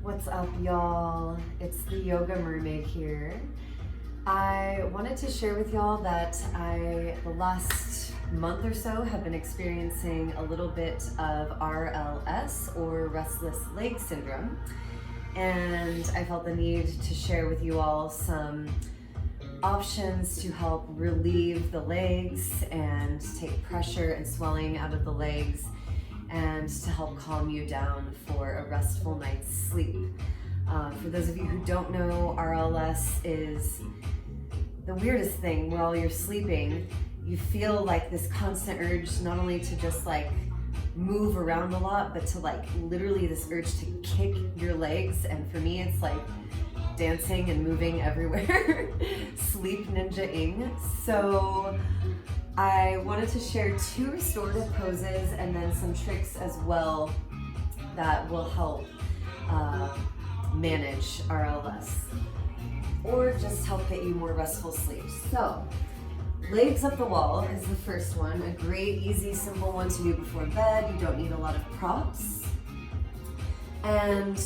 What's up, y'all? It's the Yoga Mermaid here. I wanted to share with y'all that the last month or so, have been experiencing a little bit of RLS, or restless leg syndrome. And I felt the need to share with you all some options to help relieve the legs and take pressure and swelling out of the legs, and to help calm you down for a restful night's sleep. For those of you who don't know, RLS is the weirdest thing. While you're sleeping, you feel like this constant urge not only to just like move around a lot, but to like literally this urge to kick your legs. And for me, it's like dancing and moving everywhere. Sleep ninja-ing. So I wanted to share 2 restorative poses and then some tricks as well that will help manage RLS, or just help get you more restful sleep. So, legs up the wall is the first one. A great, easy, simple one to do before bed. You don't need a lot of props. And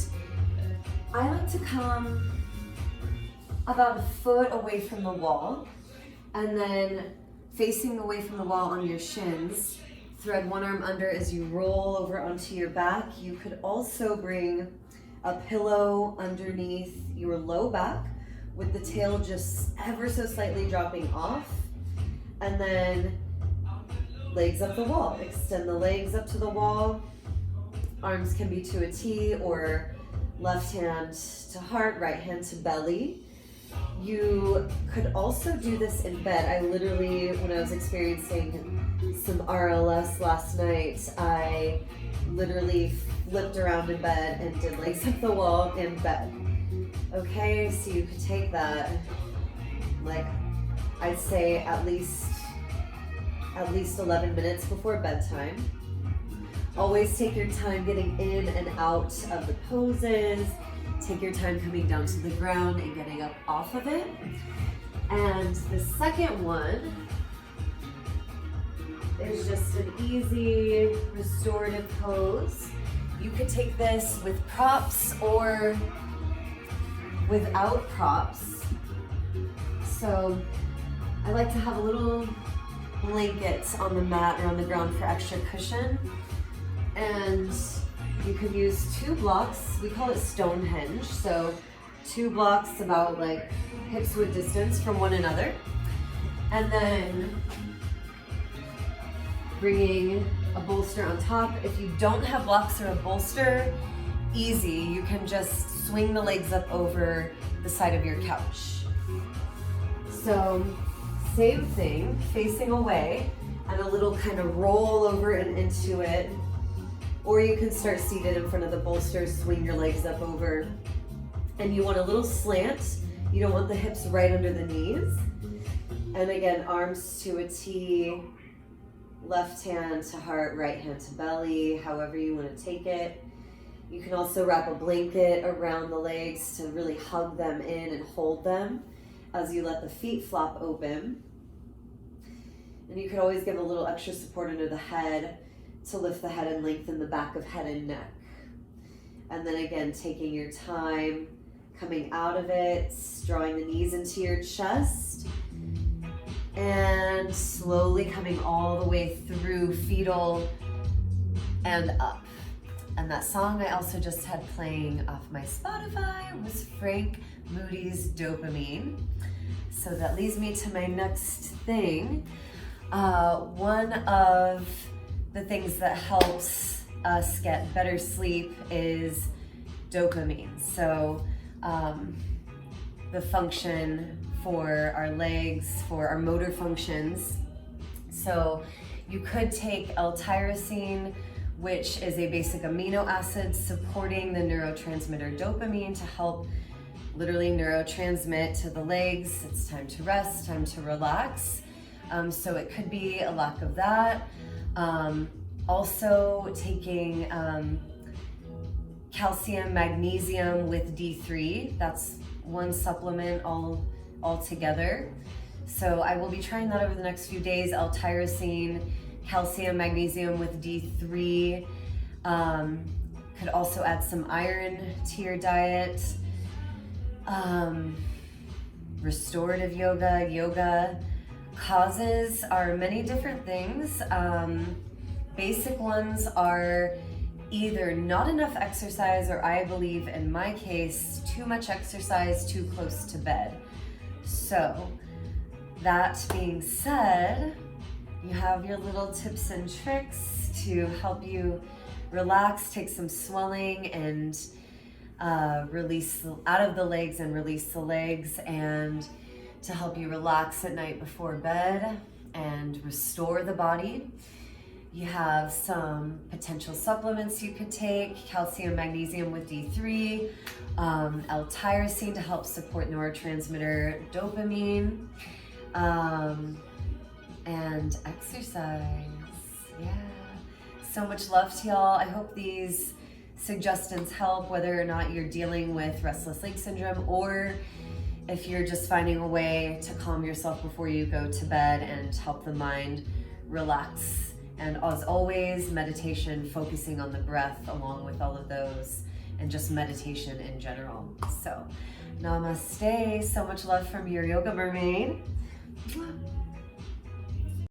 I like to come about a foot away from the wall, and then facing away from the wall on your shins, thread one arm under as you roll over onto your back. You could also bring a pillow underneath your low back with the tail just ever so slightly dropping off. And then legs up the wall. Extend the legs up to the wall. Arms can be to a T, or left hand to heart, right hand to belly. You could also do this in bed. I literally, when I was experiencing some RLS last night, I literally flipped around in bed and did legs up the wall in bed. Okay, so you could take that, like, I'd say at least 11 minutes before bedtime. Always take your time getting in and out of the poses. Take your time coming down to the ground and getting up off of it. And the second one is just an easy restorative pose. You could take this with props or without props. So I like to have a little blanket on the mat or on the ground for extra cushion. And you could use 2 blocks. We call it Stonehenge. So 2 blocks about like hips width distance from one another. And then bringing a bolster on top. If you don't have blocks or a bolster, easy. You can just swing the legs up over the side of your couch. So same thing, facing away, and a little kind of roll over and into it. Or you can start seated in front of the bolster, swing your legs up over. And you want a little slant. You don't want the hips right under the knees. And again, arms to a T, left hand to heart, right hand to belly, however you want to take it. You can also wrap a blanket around the legs to really hug them in and hold them as you let the feet flop open. And you could always give a little extra support under the head to lift the head and lengthen the back of head and neck. And then again, taking your time, coming out of it, drawing the knees into your chest, and slowly coming all the way through fetal and up. And that song I also just had playing off my Spotify was Frank Moody's Dopamine. So that leads me to my next thing. One of the things that helps us get better sleep is dopamine. So the function for our legs, for our motor functions. So you could take L-tyrosine, which is a basic amino acid supporting the neurotransmitter dopamine to help literally neurotransmit to the legs. It's time to rest, time to relax. So it could be a lack of that. Also taking calcium, magnesium with D3. That's one supplement all together. So I will be trying that over the next few days. L-tyrosine, calcium, magnesium with D3. Could also add some iron to your diet. Restorative yoga, yoga. Causes are many different things. Basic ones are either not enough exercise, or I believe in my case, too much exercise too close to bed. So that being said, you have your little tips and tricks to help you relax, take some swelling and release out of the legs and release the legs, and to help you relax at night before bed and restore the body. You have some potential supplements you could take: calcium, magnesium with D3, L-tyrosine to help support neurotransmitter dopamine, and exercise. Yeah. So much love to y'all. I hope these suggestions help, whether or not you're dealing with restless leg syndrome, or if you're just finding a way to calm yourself before you go to bed and help the mind relax. And as always, meditation, focusing on the breath along with all of those, and just meditation in general. So namaste. So much love from your yoga mermaid.